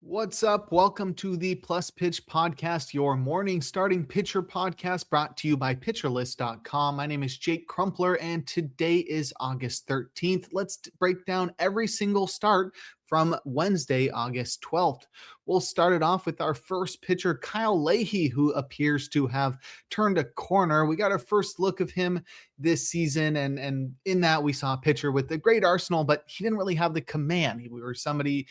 What's up? Welcome to the Plus Pitch Podcast, your morning starting pitcher podcast brought to you by PitcherList.com. My name is Jake Crumpler, and today is August 13th. Let's break down every single start from Wednesday, August 12th. We'll start it off with our first pitcher, Kyle Leahy, who appears to have turned a corner. We got our first look of him this season, and in that we saw a pitcher with a great arsenal, but he didn't really have the command. He was somebody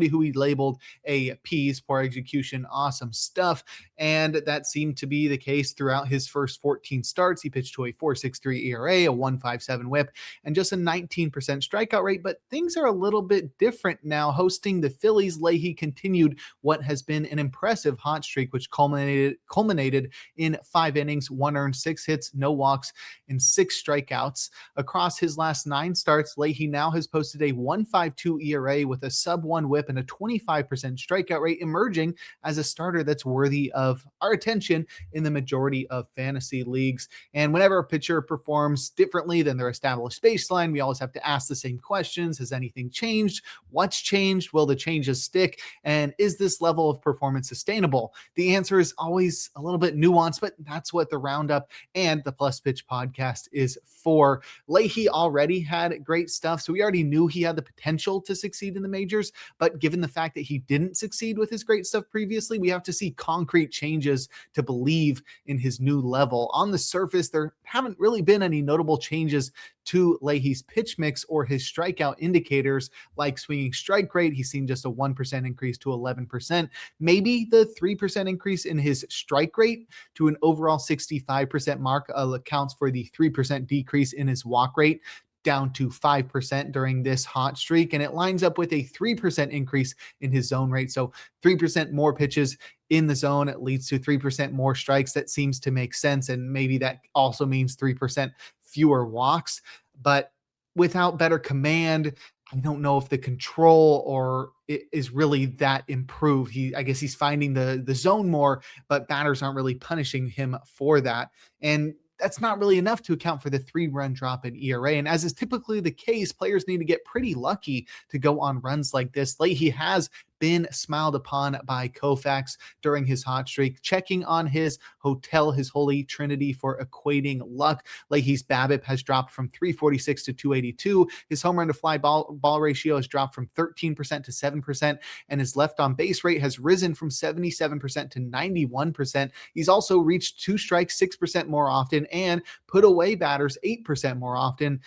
who we labeled a P's, poor execution, awesome stuff. And that seemed to be the case throughout his first 14 starts. He pitched to a 4.63 ERA, a 1.57 whip, and just a 19% strikeout rate. But things are a little bit different now. Hosting the Phillies, Leahy continued what has been an impressive hot streak, which culminated in 5 innings, 1 earned, 6 hits, no walks, and 6 strikeouts. Across his last 9 starts, Leahy now has posted a 1.52 ERA with a sub-1 whip and a 25% strikeout rate, emerging as a starter that's worthy of our attention in the majority of fantasy leagues. And whenever a pitcher performs differently than their established baseline, we always have to ask the same questions. Has anything changed? What's changed? Will the changes stick? And is this level of performance sustainable? The answer is always a little bit nuanced, but that's what the Roundup and the Plus Pitch podcast is for. Leahy already had great stuff, so we already knew he had the potential to succeed in the majors, but given the fact that he didn't succeed with his great stuff previously, we have to see concrete changes to believe in his new level. On the surface, there haven't really been any notable changes to Leahy's pitch mix or his strikeout indicators like swinging strike rate. He's seen just a 1% increase to 11%. Maybe the 3% increase in his strike rate to an overall 65% mark accounts for the 3% decrease in his walk rate down to 5% during this hot streak. And it lines up with a 3% increase in his zone rate. So 3% more pitches in the zone, it leads to 3% more strikes. That seems to make sense. And maybe that also means 3% fewer walks. But without better command, I don't know if the control or it is really that improved. I guess he's finding the zone more, but batters aren't really punishing him for that. And that's not really enough to account for the 3-run drop in ERA. And as is typically the case, players need to get pretty lucky to go on runs like this. Leahy has been smiled upon by Koufax during his hot streak, checking on his holy trinity for equating luck. Leahy's BABIP has dropped from 346 to 282. His home run to fly ball ratio has dropped from 13% to 7%, and his left on base rate has risen from 77% to 91%. He's also reached 2 strikes 6% more often and put away batters 8% more often.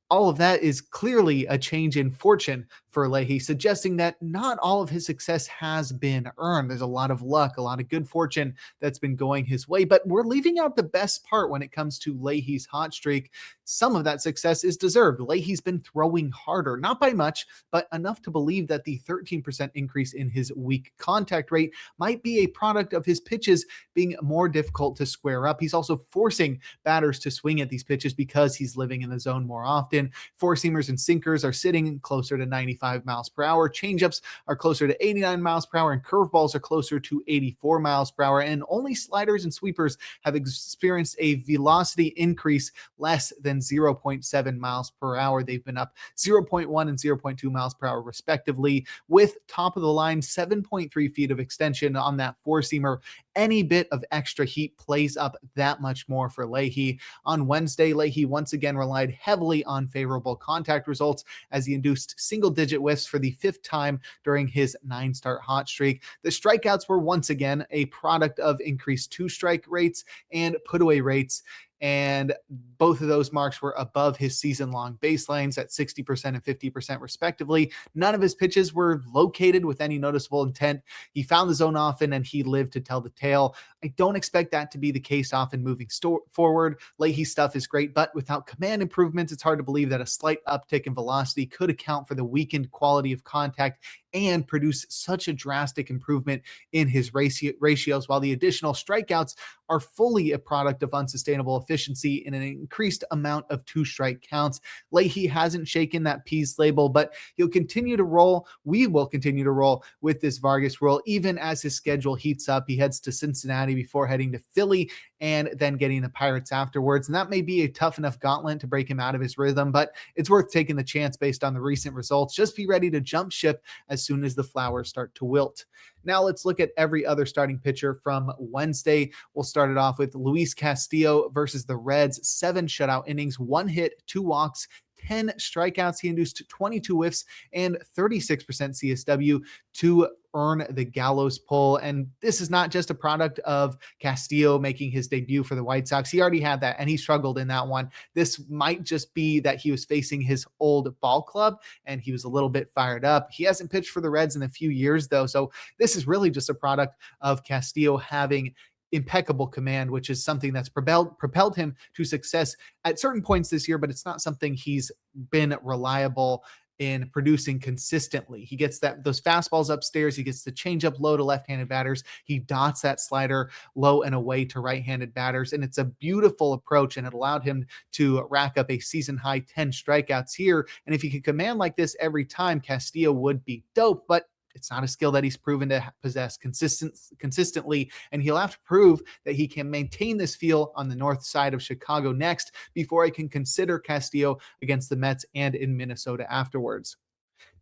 All of that is clearly a change in fortune for Leahy, suggesting that not all of his success has been earned. There's a lot of luck, a lot of good fortune that's been going his way, but we're leaving out the best part when it comes to Leahy's hot streak. Some of that success is deserved. Leahy's been throwing harder, not by much, but enough to believe that the 13% increase in his weak contact rate might be a product of his pitches being more difficult to square up. He's also forcing batters to swing at these pitches because he's living in the zone more often. Four-seamers and sinkers are sitting closer to 95 miles per hour. Changeups are closer to 89 miles per hour, and curveballs are closer to 84 miles per hour. And only sliders and sweepers have experienced a velocity increase less than 0.7 miles per hour. They've been up 0.1 and 0.2 miles per hour, respectively, with top of the line 7.3 feet of extension on that four-seamer. Any bit of extra heat plays up that much more for Leahy. On Wednesday, Leahy once again relied heavily on favorable contact results as he induced single-digit whiffs for the 5th time during his 9-start hot streak. The strikeouts were once again a product of increased 2-strike rates and put-away rates, and both of those marks were above his season-long baselines at 60% and 50% respectively. None of his pitches were located with any noticeable intent. He found the zone often, and he lived to tell the tale. I don't expect that to be the case often moving forward. Leahy's stuff is great, but without command improvements, it's hard to believe that a slight uptick in velocity could account for the weakened quality of contact and produce such a drastic improvement in his ratios, while the additional strikeouts are fully a product of unsustainable efficiency and an increased amount of 2-strike counts. Leahy hasn't shaken that P's label, but he'll continue to roll. We will continue to roll with this Vargas rule, even as his schedule heats up. He heads to Cincinnati before heading to Philly and then getting the Pirates afterwards. And that may be a tough enough gauntlet to break him out of his rhythm, but it's worth taking the chance based on the recent results. Just be ready to jump ship as soon as the flowers start to wilt. Now let's look at every other starting pitcher from Wednesday. We'll start it off with Luis Castillo versus the Reds. 7 shutout innings, 1 hit, 2 walks, 10 strikeouts. He induced 22 whiffs and 36% CSW to earn the Gallows pull. And this is not just a product of Castillo making his debut for the White Sox. He already had that and he struggled in that one. This might just be that he was facing his old ball club and he was a little bit fired up. He hasn't pitched for the Reds in a few years though. So this is really just a product of Castillo having impeccable command, which is something that's propelled him to success at certain points this year, but it's not something he's been reliable in producing consistently. He gets those fastballs upstairs. He gets the changeup low to left-handed batters. He dots that slider low and away to right-handed batters. And it's a beautiful approach, and it allowed him to rack up a season high 10 strikeouts here. And if he could command like this every time, Castillo would be dope, but it's not a skill that he's proven to possess consistently, and he'll have to prove that he can maintain this feel on the north side of Chicago next before I can consider Castillo against the Mets and in Minnesota afterwards.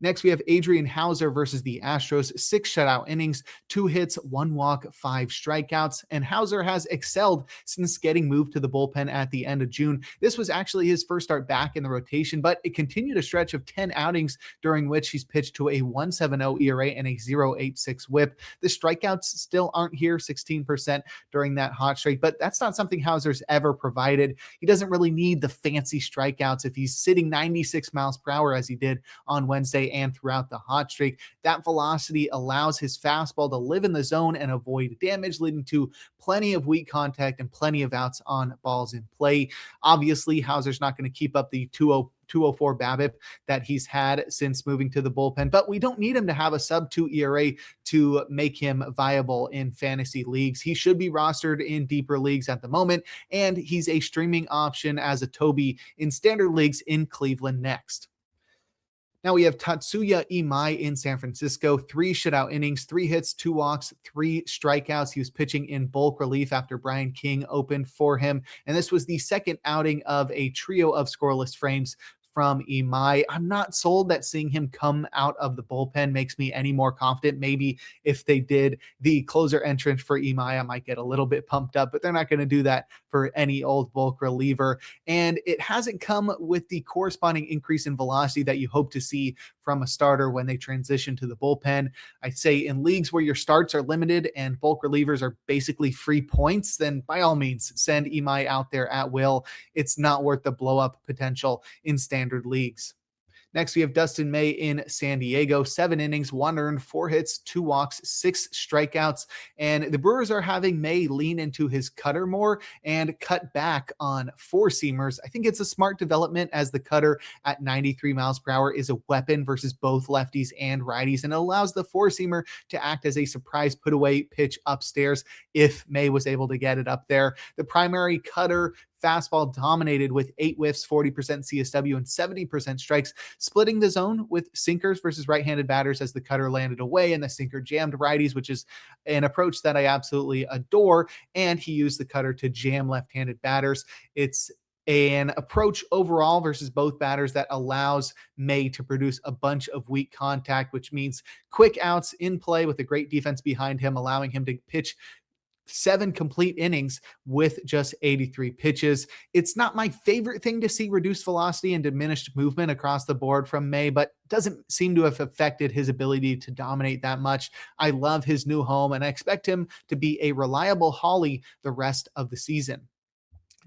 Next, we have Adrian Hauser versus the Astros. 6 shutout innings, 2 hits, 1 walk, 5 strikeouts. And Hauser has excelled since getting moved to the bullpen at the end of June. This was actually his first start back in the rotation, but it continued a stretch of 10 outings during which he's pitched to a 1.70 ERA and a 0.86 whip. The strikeouts still aren't here, 16% during that hot streak, but that's not something Hauser's ever provided. He doesn't really need the fancy strikeouts if he's sitting 96 miles per hour as he did on Wednesday and throughout the hot streak. That velocity allows his fastball to live in the zone and avoid damage, leading to plenty of weak contact and plenty of outs on balls in play. Obviously, Hauser's not going to keep up the 204 BABIP that he's had since moving to the bullpen, but we don't need him to have a sub-2 ERA to make him viable in fantasy leagues. He should be rostered in deeper leagues at the moment, and he's a streaming option as a Toby in standard leagues in Cleveland next. Now we have Tatsuya Imai in San Francisco. 3 shutout innings, 3 hits, 2 walks, 3 strikeouts. He was pitching in bulk relief after Brian King opened for him. And this was the second outing of a trio of scoreless frames from Imai. I'm not sold that seeing him come out of the bullpen makes me any more confident. Maybe if they did the closer entrance for Imai, I might get a little bit pumped up, but they're not going to do that for any old bulk reliever. And it hasn't come with the corresponding increase in velocity that you hope to see from a starter when they transition to the bullpen. I'd say in leagues where your starts are limited and bulk relievers are basically free points, then by all means send Imai out there at will. It's not worth the blow up potential in standard leagues. Next, we have Dustin May in San Diego. 7 innings, 1 earned, 4 hits, 2 walks, 6 strikeouts. And the Brewers are having May lean into his cutter more and cut back on 4-seamers. I think it's a smart development as the cutter at 93 miles per hour is a weapon versus both lefties and righties, and it allows the 4-seamer to act as a surprise put-away pitch upstairs if May was able to get it up there. The primary cutter fastball dominated with 8 whiffs, 40% CSW, and 70% strikes, splitting the zone with sinkers versus right-handed batters as the cutter landed away and the sinker jammed righties, which is an approach that I absolutely adore. And he used the cutter to jam left-handed batters. It's an approach overall versus both batters that allows May to produce a bunch of weak contact, which means quick outs in play with a great defense behind him, allowing him to pitch 7 complete innings with just 83 pitches. It's not my favorite thing to see reduced velocity and diminished movement across the board from May, but doesn't seem to have affected his ability to dominate that much. I love his new home, and I expect him to be a reliable Holly the rest of the season.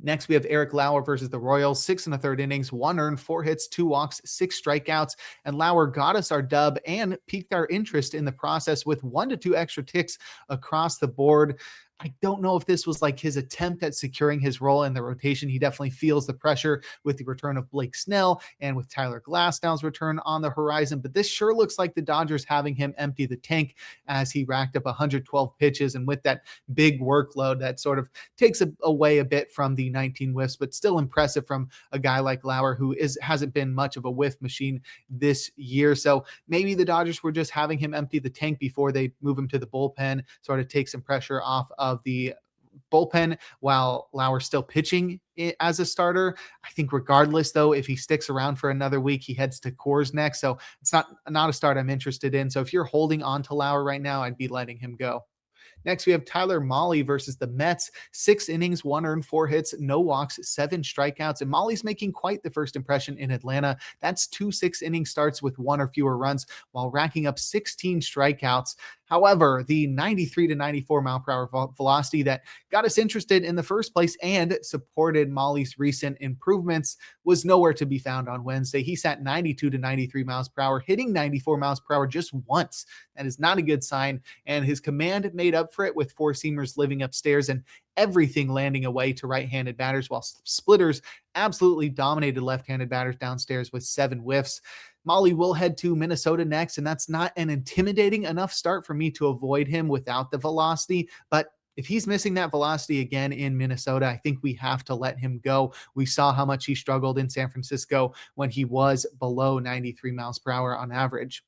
Next, we have Eric Lauer versus the Royals. 6 1/3 innings, 1 earned, 4 hits, 2 walks, 6 strikeouts. And Lauer got us our dub and piqued our interest in the process with 1 to 2 extra ticks across the board. I don't know if this was like his attempt at securing his role in the rotation. He definitely feels the pressure with the return of Blake Snell and with Tyler Glasnow's return on the horizon. But this sure looks like the Dodgers having him empty the tank as he racked up 112 pitches. And with that big workload, that sort of takes away a bit from the 19 whiffs, but still impressive from a guy like Lauer, who hasn't been much of a whiff machine this year. So maybe the Dodgers were just having him empty the tank before they move him to the bullpen, sort of take some pressure off of the bullpen while Lauer's still pitching as a starter. I think regardless, though, if he sticks around for another week, he heads to Coors next. So it's not a start I'm interested in. So if you're holding on to Lauer right now, I'd be letting him go. Next, we have Tyler Mahle versus the Mets. 6 innings, 1 earned, 4 hits, no walks, 7 strikeouts. And Mahle's making quite the first impression in Atlanta. That's 2 6-inning starts with 1 or fewer runs while racking up 16 strikeouts. However, the 93 to 94 mile per hour velocity that got us interested in the first place and supported Mahle's recent improvements was nowhere to be found on Wednesday. He sat 92 to 93 miles per hour, hitting 94 miles per hour just once. That is not a good sign. And his command made up for it with 4-seamers living upstairs and everything landing away to right-handed batters, while splitters absolutely dominated left-handed batters downstairs with 7 whiffs. Mahle will head to Minnesota next, and that's not an intimidating enough start for me to avoid him without the velocity. But if he's missing that velocity again in Minnesota, I think we have to let him go. We saw how much he struggled in San Francisco when he was below 93 miles per hour on average.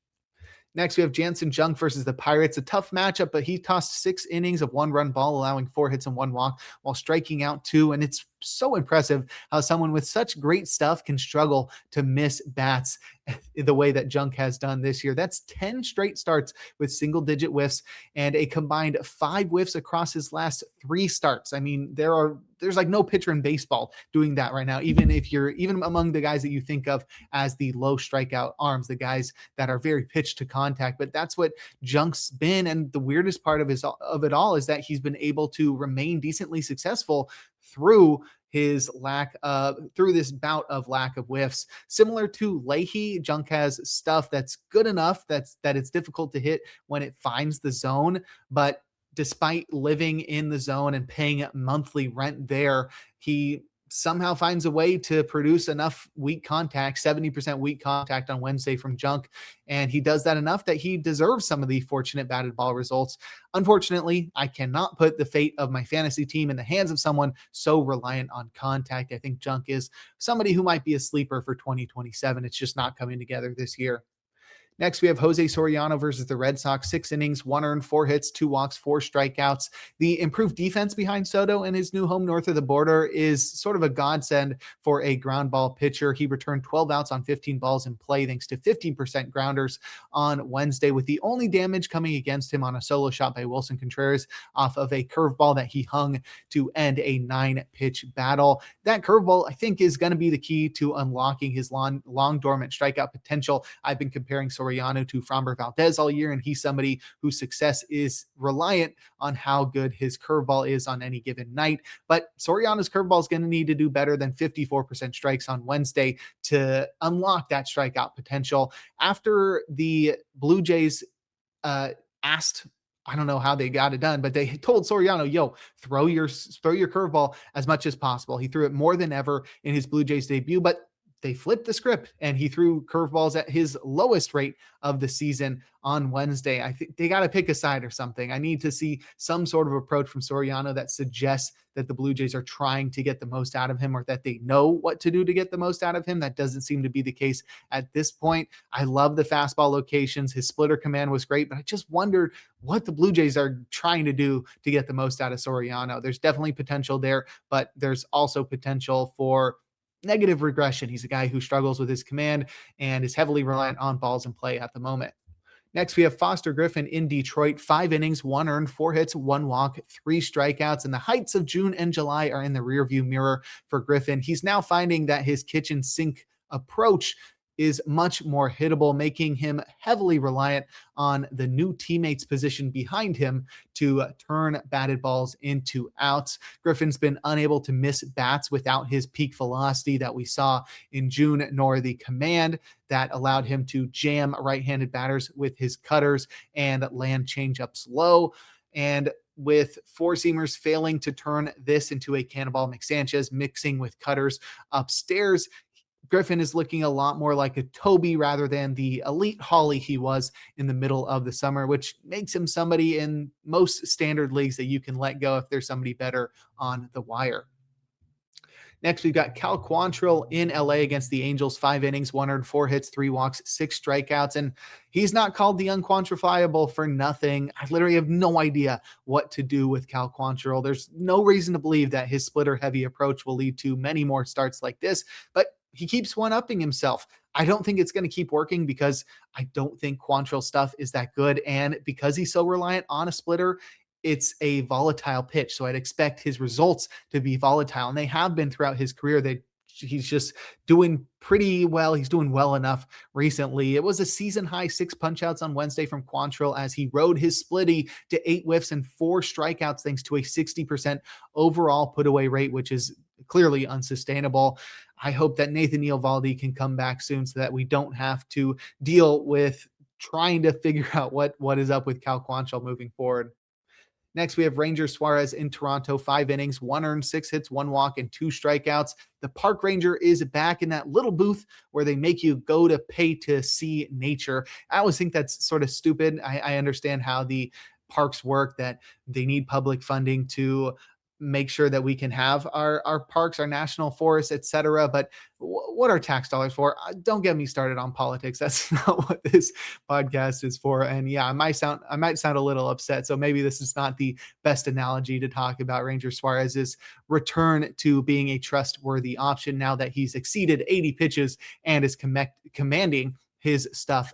Next, we have Jansen Junk versus the Pirates. A tough matchup, but he tossed 6 innings of 1-run ball, allowing 4 hits and 1 walk while striking out 2. And it's so impressive how someone with such great stuff can struggle to miss bats the way that Junk has done this year. That's 10 straight starts with single-digit whiffs and a combined 5 whiffs across his last 3 starts. I mean, there's like no pitcher in baseball doing that right now, even among the guys that you think of as the low strikeout arms, the guys that are very pitch to contact. But that's what Junk's been. And the weirdest part of it all is that he's been able to remain decently successful through this bout of lack of whiffs. Similar to Leahy, Junk has stuff that's good enough that it's difficult to hit when it finds the zone. But despite living in the zone and paying monthly rent there, he somehow finds a way to produce enough weak contact, 70% weak contact on Wednesday from Junk. And he does that enough that he deserves some of the fortunate batted ball results. Unfortunately, I cannot put the fate of my fantasy team in the hands of someone so reliant on contact. I think Junk is somebody who might be a sleeper for 2027. It's just not coming together this year. Next, we have Jose Soriano versus the Red Sox. 6 innings, 1 earned, 4 hits, 2 walks, 4 strikeouts. The improved defense behind Soto in his new home north of the border is sort of a godsend for a ground ball pitcher. He returned 12 outs on 15 balls in play thanks to 15% grounders on Wednesday, with the only damage coming against him on a solo shot by Wilson Contreras off of a curveball that he hung to end a 9-pitch battle. That curveball, I think, is going to be the key to unlocking his long dormant strikeout potential. I've been comparing Soriano to Framber Valdez all year, and he's somebody whose success is reliant on how good his curveball is on any given night. But Soriano's curveball is going to need to do better than 54% strikes on Wednesday to unlock that strikeout potential. After the Blue Jays asked, I don't know how they got it done, but they told Soriano, yo, throw your curveball as much as possible. He threw it more than ever in his Blue Jays debut, but they flipped the script and he threw curveballs at his lowest rate of the season on Wednesday. I think they got to pick a side or something. I need to see some sort of approach from Soriano that suggests that the Blue Jays are trying to get the most out of him, or that they know what to do to get the most out of him. That doesn't seem to be the case at this point. I love the fastball locations. His splitter command was great, but I just wondered what the Blue Jays are trying to do to get the most out of Soriano. There's definitely potential there, but there's also potential for negative regression. He's a guy who struggles with his command and is heavily reliant on balls in play at the moment. Next, we have Foster Griffin in Detroit. 5 innings, 1 earned, 4 hits, 1 walk, 3 strikeouts. And the heights of June and July are in the rearview mirror for Griffin. He's now finding that his kitchen sink approach is much more hittable, making him heavily reliant on the new teammates position behind him to turn batted balls into outs. Griffin's been unable to miss bats without his peak velocity that we saw in June, nor the command that allowed him to jam right-handed batters with his cutters and land changeups low. And with 4-seamers failing to turn this into a cannonball, McSanchez mixing with cutters upstairs, Griffin is looking a lot more like a Toby rather than the elite Holly he was in the middle of the summer, which makes him somebody in most standard leagues that you can let go if there's somebody better on the wire. Next, we've got Cal Quantrill in LA against the Angels, 5 innings, 104 hits, 3 walks, 6 strikeouts. And he's not called the unquantifiable for nothing. I literally have no idea what to do with Cal Quantrill. There's no reason to believe that his splitter heavy approach will lead to many more starts like this, but he keeps one upping himself. I don't think it's going to keep working because I don't think Quantrill stuff is that good. And because he's so reliant on a splitter, it's a volatile pitch. So I'd expect his results to be volatile. And they have been throughout his career. He's just doing pretty well. He's doing well enough recently. It was a season high 6 punch outs on Wednesday from Quantrill as he rode his splitty to 8 whiffs and 4 strikeouts, thanks to a 60% overall put away rate, which is clearly unsustainable. I hope that Nathan Eovaldi can come back soon so that we don't have to deal with trying to figure out what is up with Cal Quantrill moving forward. Next, we have Ranger Suarez in Toronto, 5 innings, 1 earned, 6 hits, 1 walk, and 2 strikeouts. The Park Ranger is back in that little booth where they make you go to pay to see nature. I always think that's sort of stupid. I understand how the parks work, that they need public funding to make sure that we can have our parks, our national forests, etc. But what are tax dollars for? Don't get me started on politics. That's not what this podcast is for. And yeah, I might sound a little upset. So maybe this is not the best analogy to talk about Ranger Suarez's return to being a trustworthy option now that he's exceeded 80 pitches and is commanding his stuff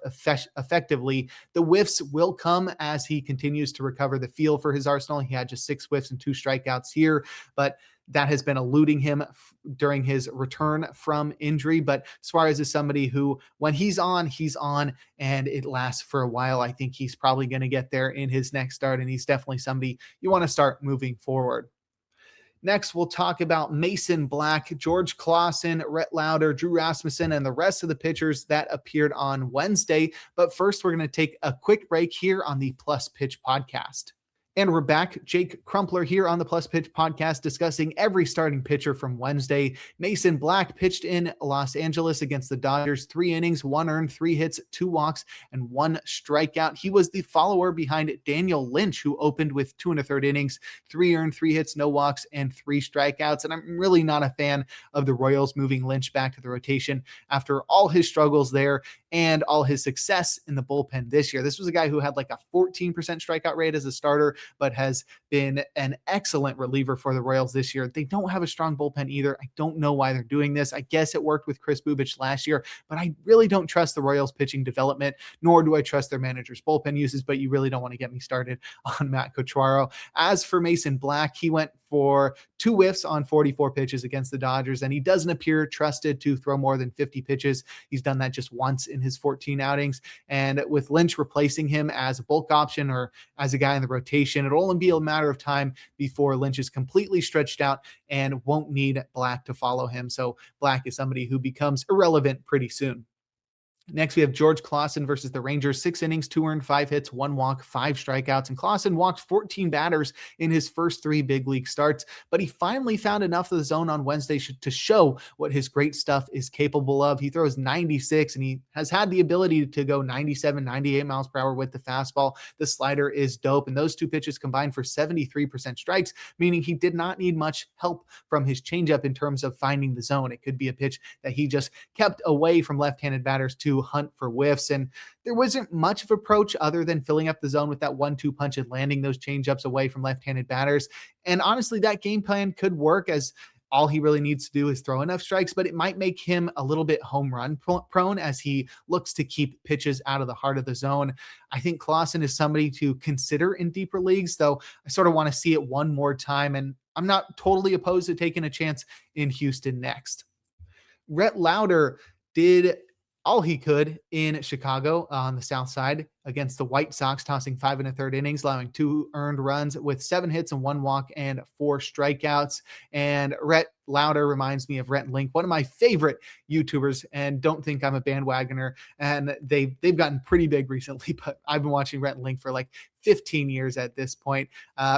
effectively. The whiffs will come as he continues to recover the feel for his arsenal. He had just 6 whiffs and 2 strikeouts here, but that has been eluding him during his return from injury. But Suarez is somebody who, when he's on, and it lasts for a while. I think he's probably going to get there in his next start, and he's definitely somebody you want to start moving forward. Next, we'll talk about Mason Black, George Clausen, Rhett Lauder, Drew Rasmussen, and the rest of the pitchers that appeared on Wednesday. But first, we're going to take a quick break here on the Plus Pitch podcast. And we're back. Jake Crumpler here on the Plus Pitch podcast discussing every starting pitcher from Wednesday. Mason Black pitched in Los Angeles against the Dodgers, 3 innings, 1 earned, 3 hits, 2 walks, and 1 strikeout. He was the follower behind Daniel Lynch, who opened with 2 1/3 innings, 3 earned, 3 hits, no walks, and 3 strikeouts. And I'm really not a fan of the Royals moving Lynch back to the rotation after all his struggles there and all his success in the bullpen this year. This was a guy who had like a 14% strikeout rate as a starter, but has been an excellent reliever for the Royals this year. They don't have a strong bullpen either. I don't know why they're doing this. I guess it worked with Chris Bubich last year, but I really don't trust the Royals pitching development, nor do I trust their manager's bullpen uses, but you really don't want to get me started on Matt Cotraro. As for Mason Black, he went for 2 whiffs on 44 pitches against the Dodgers, and he doesn't appear trusted to throw more than 50 pitches. He's done that just once in his 14 outings, and with Lynch replacing him as a bulk option or as a guy in the rotation, it'll only be a matter of time before Lynch is completely stretched out and won't need Black to follow him. So Black is somebody who becomes irrelevant pretty soon. Next, we have George Clausen versus the Rangers, 6 innings, 2 earned, 5 hits, 1 walk, 5 strikeouts. And Clausen walked 14 batters in his first 3 big league starts, but he finally found enough of the zone on Wednesday to show what his great stuff is capable of. He throws 96, and he has had the ability to go 97, 98 miles per hour with the fastball. The slider is dope, and those 2 pitches combined for 73% strikes, meaning he did not need much help from his changeup in terms of finding the zone. It could be a pitch that he just kept away from left-handed batters to hunt for whiffs, and there wasn't much of approach other than filling up the zone with that 1-2 punch and landing those changeups away from left-handed batters. And honestly, that game plan could work, as all he really needs to do is throw enough strikes, but it might make him a little bit home run prone as he looks to keep pitches out of the heart of the zone. I think Clausen is somebody to consider in deeper leagues, though I sort of want to see it one more time, and I'm not totally opposed to taking a chance in Houston next. Rhett Lauder did all he could in Chicago on the South Side against the White Sox, tossing 5 1/3 innings, allowing 2 earned runs with 7 hits and 1 walk and 4 strikeouts. And Rhett Lauder reminds me of Rhett Link, one of my favorite YouTubers, and don't think I'm a bandwagoner. And they've gotten pretty big recently, but I've been watching Rhett Link for like 15 years at this point.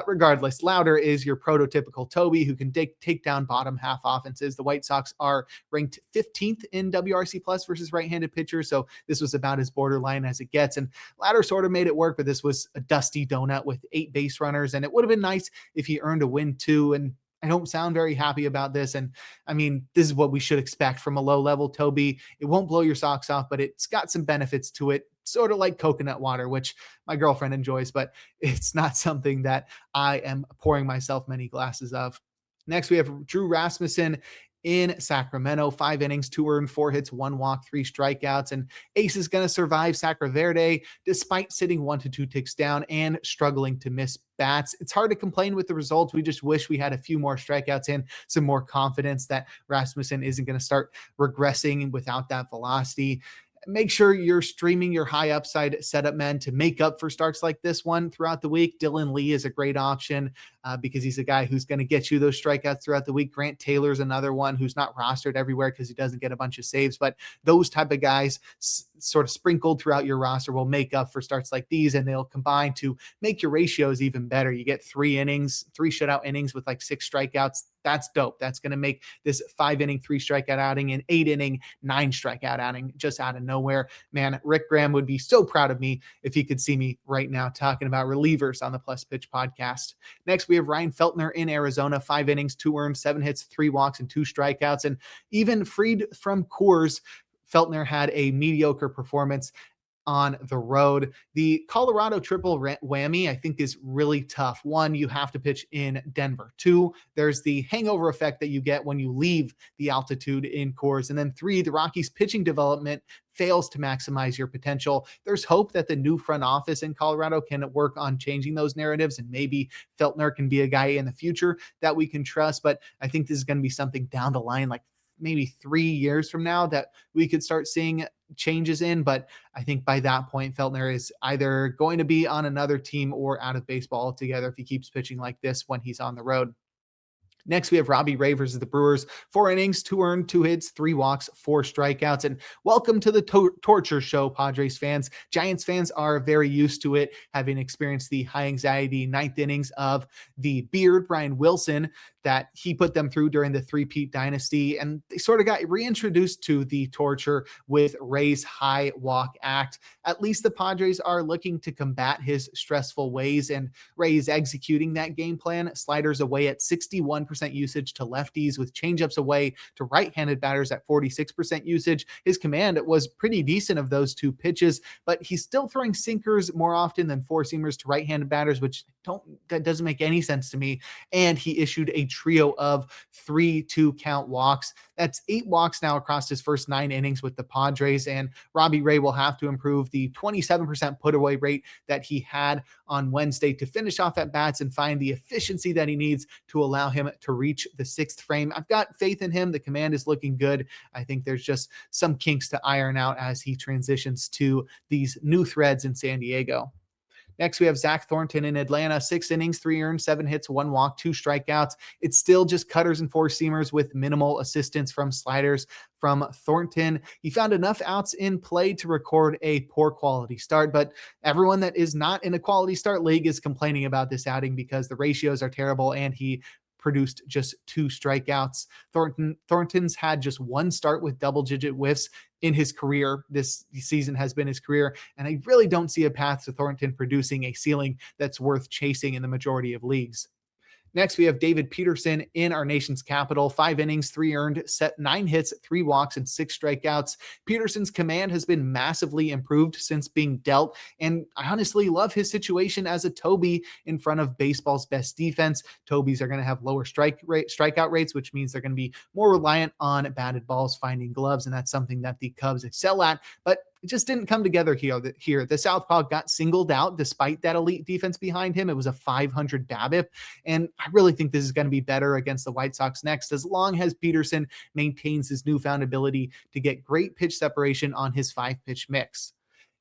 Regardless, Lauder is your prototypical Toby who can take down bottom half offenses. The White Sox are ranked 15th in WRC plus versus right-handed pitchers, so this was about as borderline as it gets. And Lauder sort of made it work, but this was a dusty donut with 8 base runners, and it would have been nice if he earned a win too. And I don't sound very happy about this. And I mean, this is what we should expect from a low level Toby. It won't blow your socks off, but it's got some benefits to it, sort of like coconut water, which my girlfriend enjoys, but it's not something that I am pouring myself many glasses of. Next, we have Drew Rasmussen in Sacramento, 5 innings, 2 earned, 4 hits, 1 walk, 3 strikeouts. And Ace is going to survive Sacraverde despite sitting 1 to 2 ticks down and struggling to miss bats. It's hard to complain with the results. We just wish we had a few more strikeouts and some more confidence that Rasmussen isn't going to start regressing without that velocity. Make sure you're streaming your high upside setup men to make up for starts like this one throughout the week. Dylan Lee is a great option because he's a guy who's going to get you those strikeouts throughout the week. Grant Taylor's another one who's not rostered everywhere because he doesn't get a bunch of saves, but those type of guys sort of sprinkled throughout your roster will make up for starts like these, and they'll combine to make your ratios even better. You get 3 innings, 3 shutout innings with like 6 strikeouts. That's dope. That's going to make this 5 inning, 3 strikeout outing an 8 inning, 9 strikeout outing just out of nowhere. Man, Rick Graham would be so proud of me if he could see me right now talking about relievers on the Plus Pitch podcast. Next, we have Ryan Feltner in Arizona, 5 innings, 2 earned, 7 hits, 3 walks, and 2 strikeouts. And even freed from Coors, Feltner had a mediocre performance on the road. The Colorado triple whammy, I think, is really tough. One, you have to pitch in Denver. Two, there's the hangover effect that you get when you leave the altitude in Coors. And then 3, the Rockies pitching development fails to maximize your potential. There's hope that the new front office in Colorado can work on changing those narratives, and maybe Feltner can be a guy in the future that we can trust. But I think this is going to be something down the line, like maybe 3 years from now, that we could start seeing changes in. But I think by that point, Feltner is either going to be on another team or out of baseball altogether if he keeps pitching like this when he's on the road. Next, we have Robbie Ray versus the Brewers. 4 innings, 2 earned, 2 hits, 3 walks, 4 strikeouts. And welcome to the torture show, Padres fans. Giants fans are very used to it, having experienced the high anxiety 9th innings of the Beard, Brian Wilson, that he put them through during the three-peat dynasty. And they sort of got reintroduced to the torture with Ray's high walk act. At least the Padres are looking to combat his stressful ways, and Ray is executing that game plan. Sliders away at 61% usage to lefties, with changeups away to right-handed batters at 46% usage. His command was pretty decent of those 2 pitches, but he's still throwing sinkers more often than 4-seamers to right-handed batters, which that doesn't make any sense to me. And he issued a trio of 3 2-count walks. That's 8 walks now across his first 9 innings with the Padres, and Robbie Ray will have to improve the 27% put away rate that he had on Wednesday to finish off at bats and find the efficiency that he needs to allow him to reach the 6th frame. I've got faith in him. The command is looking good. I think there's just some kinks to iron out as he transitions to these new threads in San Diego. Next, we have Zach Thornton in Atlanta, 6 innings, 3 earned, 7 hits, 1 walk, 2 strikeouts. It's still just cutters and 4-seamers with minimal assistance from sliders from Thornton. He found enough outs in play to record a poor quality start, but everyone that is not in a quality start league is complaining about this outing because the ratios are terrible and he produced just 2 strikeouts. Thornton's had just 1 start with double-digit whiffs in his career. This season has been his career, and I really don't see a path to Thornton producing a ceiling that's worth chasing in the majority of leagues. Next, we have David Peterson in our nation's capital, 5 innings, 3 earned, 9 hits, 3 walks, and 6 strikeouts. Peterson's command has been massively improved since being dealt, and I honestly love his situation as a Toby in front of baseball's best defense. Tobies are going to have lower strikeout rates, which means they're going to be more reliant on batted balls finding gloves, and that's something that the Cubs excel at. But it just didn't come together here. The Southpaw got singled out despite that elite defense behind him. It was a 500 BABIP, and I really think this is going to be better against the White Sox next, as long as Peterson maintains his newfound ability to get great pitch separation on his 5-pitch mix.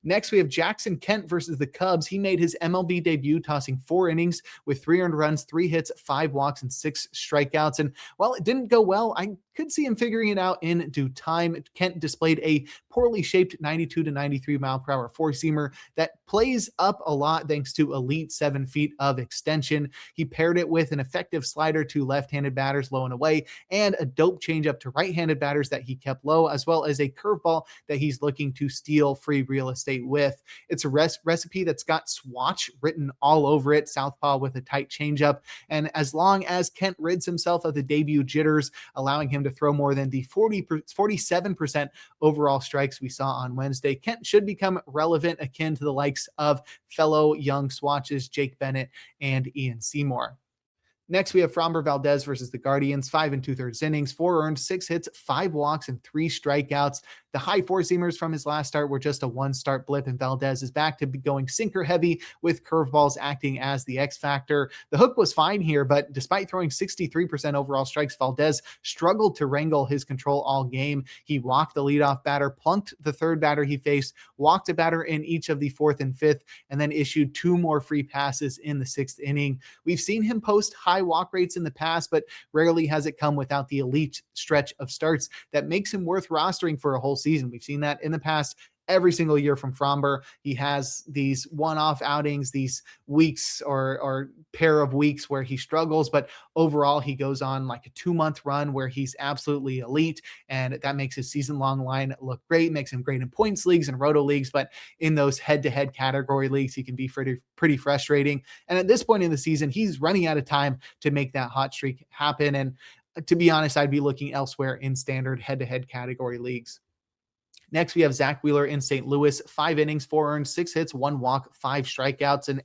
Next, we have Jackson Kent versus the Cubs. He made his MLB debut tossing 4 innings with 3 earned runs, 3 hits, 5 walks, and 6 strikeouts. And while it didn't go well, I could see him figuring it out in due time. Kent displayed a poorly shaped 92 to 93 mile per hour four seamer that plays up a lot thanks to elite 7 feet of extension. He paired it with an effective slider to left-handed batters low and away, and a dope changeup to right-handed batters that he kept low, as well as a curveball that he's looking to steal free real estate with. It's a recipe that's got Swatch written all over it, southpaw with a tight changeup. And as long as Kent rids himself of the debut jitters, allowing him to throw more than the 47% overall strikes we saw on Wednesday, Kent should become relevant, akin to the likes of fellow young Swatches Jake Bennett and Ian Seymour. Next, we have Framber Valdez versus the Guardians, 5 2/3 innings, 4 earned, 6 hits, 5 walks, and 3 strikeouts. The high four seamers from his last start were just a one-start blip, and Valdez is back to going sinker heavy with curveballs acting as the X factor. The hook was fine here, but despite throwing 63% overall strikes, Valdez struggled to wrangle his control all game. He walked the leadoff batter, plunked the third batter he faced, walked a batter in each of the fourth and fifth, and then issued 2 more free passes in the sixth inning. We've seen him post high walk rates in the past, but rarely has it come without the elite stretch of starts that makes him worth rostering for a whole season. We've seen that in the past every single year from Framber. He has these one-off outings, these weeks or pair of weeks where he struggles, but overall he goes on like a 2-month run where he's absolutely elite, and that makes his season-long line look great, makes him great in points leagues and roto leagues, but in those head-to-head category leagues, he can be pretty frustrating. And at this point in the season, he's running out of time to make that hot streak happen. And to be honest, I'd be looking elsewhere in standard head-to-head category leagues. Next, we have Zach Wheeler in St. Louis, 5 innings, 4 earned, 6 hits, 1 walk, 5 strikeouts, and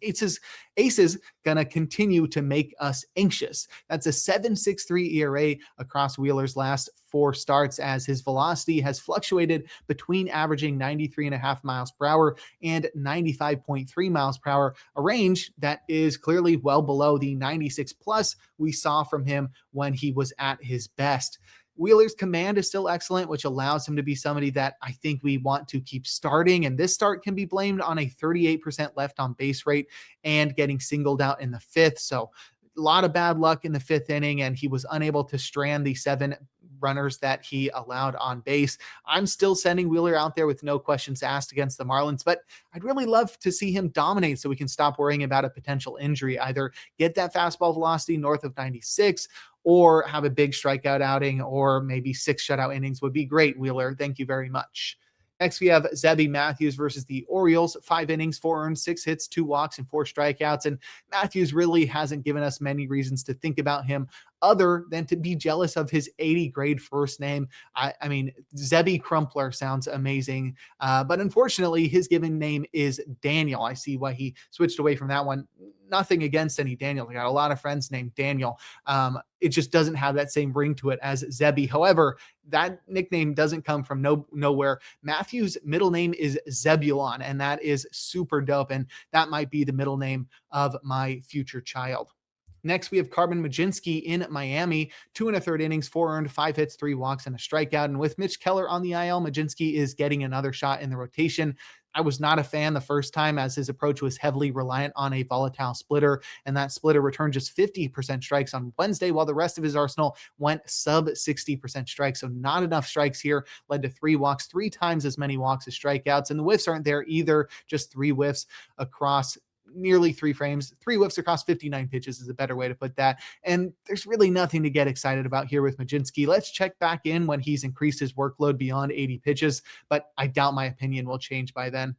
Aces gonna continue to make us anxious. That's a 7.63 ERA across Wheeler's last 4 starts, as his velocity has fluctuated between averaging 93.5 miles per hour and 95.3 miles per hour, a range that is clearly well below the 96 plus we saw from him when he was at his best. Wheeler's command is still excellent, which allows him to be somebody that I think we want to keep starting. And this start can be blamed on a 38% left on base rate and getting singled out in the fifth. So a lot of bad luck in the fifth inning, and he was unable to strand the 7 runners that he allowed on base. I'm still sending Wheeler out there with no questions asked against the Marlins, but I'd really love to see him dominate so we can stop worrying about a potential injury. Either get that fastball velocity north of 96 or have a big strikeout outing, or maybe 6 shutout innings would be great, Wheeler. Thank you very much. Next, we have Zebby Matthews versus the Orioles, 5 innings, 4 earned, 6 hits, 2 walks, and 4 strikeouts. And Matthews really hasn't given us many reasons to think about him other than to be jealous of his 80 grade first name. I mean, Zebby Crumpler sounds amazing, but unfortunately, his given name is Daniel. I see why he switched away from that one. Nothing against any Daniel. I got a lot of friends named Daniel. It just doesn't have that same ring to it as Zebby. However, that nickname doesn't come from nowhere. Matthew's middle name is Zebulon, and that is super dope. And that might be the middle name of my future child. Next, we have Carmen Mlodzinski in Miami, 2 1/3 innings, 4 earned, 5 hits, 3 walks, and a strikeout. And with Mitch Keller on the IL, Mlodzinski is getting another shot in the rotation. I was not a fan the first time, as his approach was heavily reliant on a volatile splitter, and that splitter returned just 50% strikes on Wednesday, while the rest of his arsenal went sub 60% strikes. So not enough strikes here, led to 3 walks, 3 times as many walks as strikeouts, and the whiffs aren't there either, just 3 whiffs across nearly 3 frames. 3 whiffs across 59 pitches is a better way to put that. And there's really nothing to get excited about here with Mlodzinski. Let's check back in when he's increased his workload beyond 80 pitches, but I doubt my opinion will change by then.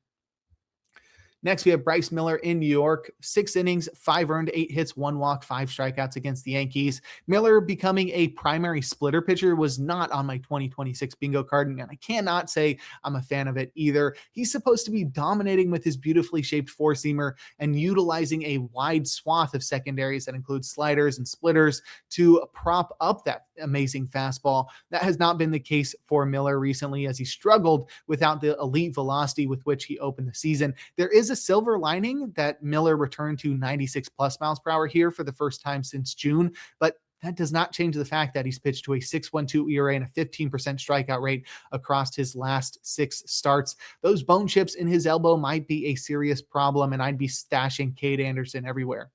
Next, we have Bryce Miller in New York, 6 innings, 5 earned, 8 hits, 1 walk, 5 strikeouts against the Yankees. Miller becoming a primary splitter pitcher was not on my 2026 bingo card, and I cannot say I'm a fan of it either. He's supposed to be dominating with his beautifully shaped four-seamer and utilizing a wide swath of secondaries that include sliders and splitters to prop up that amazing fastball. That has not been the case for Miller recently, as he struggled without the elite velocity with which he opened the season. There is a silver lining that Miller returned to 96 plus miles per hour here for the first time since June, but that does not change the fact that he's pitched to a 6.12 ERA and a 15% strikeout rate across his last 6 starts. Those bone chips in his elbow might be a serious problem, and I'd be stashing Cade Anderson everywhere.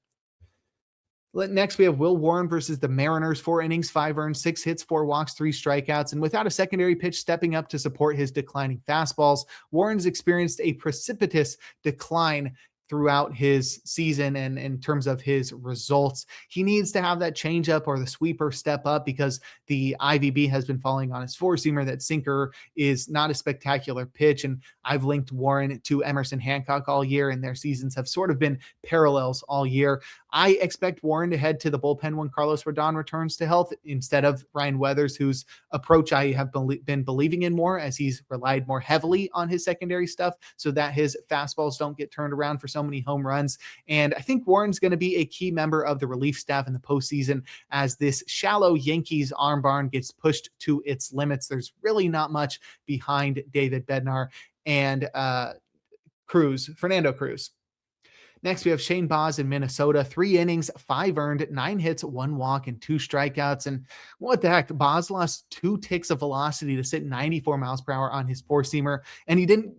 Next, we have Will Warren versus the Mariners. 4 innings, 5 earned, 6 hits, 4 walks, 3 strikeouts. And without a secondary pitch stepping up to support his declining fastballs, Warren's experienced a precipitous decline throughout his season and in terms of his results. He needs to have that changeup or the sweeper step up because the IVB has been falling on his four-seamer. That sinker is not a spectacular pitch. And I've linked Warren to Emerson Hancock all year, and their seasons have sort of been parallels all year. I expect Warren to head to the bullpen when Carlos Rodon returns to health instead of Ryan Weathers, whose approach I have been believing in more as he's relied more heavily on his secondary stuff so that his fastballs don't get turned around for so many home runs. And I think Warren's going to be a key member of the relief staff in the postseason as this shallow Yankees arm barn gets pushed to its limits. There's really not much behind David Bednar and Fernando Cruz. Next, we have Shane Baz in Minnesota. 3 innings, 5 earned, 9 hits, 1 walk, and 2 strikeouts. And what the heck? Baz lost 2 ticks of velocity to sit 94 miles per hour on his four-seamer, and he didn't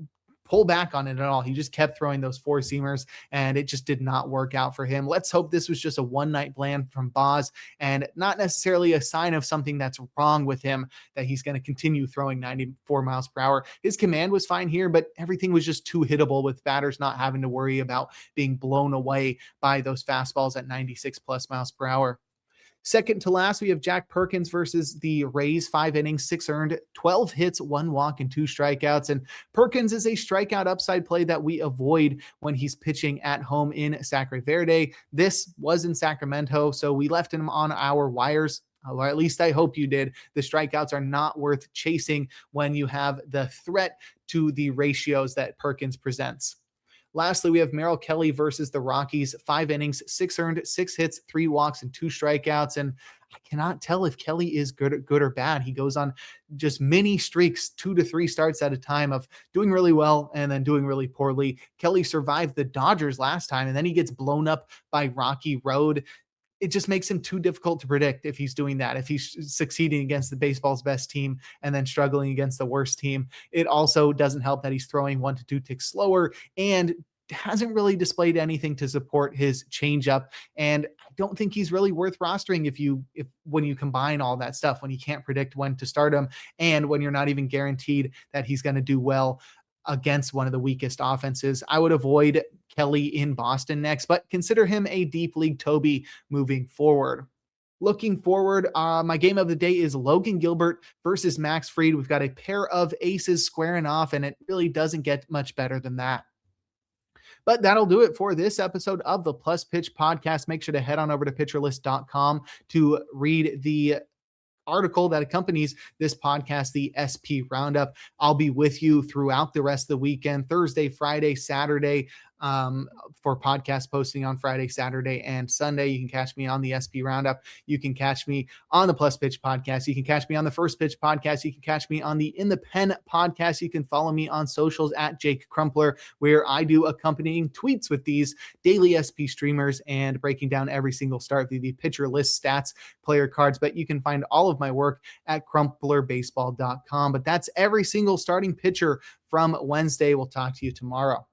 pull back on it at all. He just kept throwing those four-seamers, and it just did not work out for him. Let's hope this was just a one-night bland from Baz and not necessarily a sign of something that's wrong with him, that he's going to continue throwing 94 miles per hour. His command was fine here, but everything was just too hittable with batters not having to worry about being blown away by those fastballs at 96 plus miles per hour. Second to last, we have Jack Perkins versus the Rays. 5 innings, 6 earned, 12 hits, 1 walk, and 2 strikeouts. And Perkins is a strikeout upside play that we avoid when he's pitching at home in Sacre Verde. This was in Sacramento, so we left him on our wires. Or at least I hope you did. The strikeouts are not worth chasing when you have the threat to the ratios that Perkins presents. Lastly, we have Merrill Kelly versus the Rockies. 5 innings, 6 earned, 6 hits, 3 walks, and 2 strikeouts. And I cannot tell if Kelly is good or bad. He goes on just mini streaks, 2 to 3 starts at a time of doing really well and then doing really poorly. Kelly survived the Dodgers last time, and then he gets blown up by Rocky Road. It just makes him too difficult to predict if he's doing that, if he's succeeding against the baseball's best team and then struggling against the worst team. It also doesn't help that he's throwing 1 to 2 ticks slower and hasn't really displayed anything to support his changeup. And I don't think he's really worth rostering if when you combine all that stuff, when you can't predict when to start him and when you're not even guaranteed that he's going to do well against one of the weakest offenses. I would avoid Kelly in Boston next, but consider him a deep league Toby moving forward. Looking forward, my game of the day is Logan Gilbert versus Max Fried. We've got a pair of aces squaring off, and it really doesn't get much better than that. But that'll do it for this episode of the Plus Pitch Podcast. Make sure to head on over to pitcherlist.com to read the article that accompanies this podcast, the SP Roundup. I'll be with you throughout the rest of the weekend, Thursday, Friday, Saturday, for podcast posting on Friday, Saturday, and Sunday. You can catch me on the SP Roundup. You can catch me on the Plus Pitch Podcast. You can catch me on the First Pitch Podcast. You can catch me on the In the Pen Podcast. You can follow me on socials at Jake Crumpler, where I do accompanying tweets with these daily SP streamers and breaking down every single start via the pitcher list, stats, player cards. But you can find all of my work at crumplerbaseball.com. But that's every single starting pitcher from Wednesday. We'll talk to you tomorrow.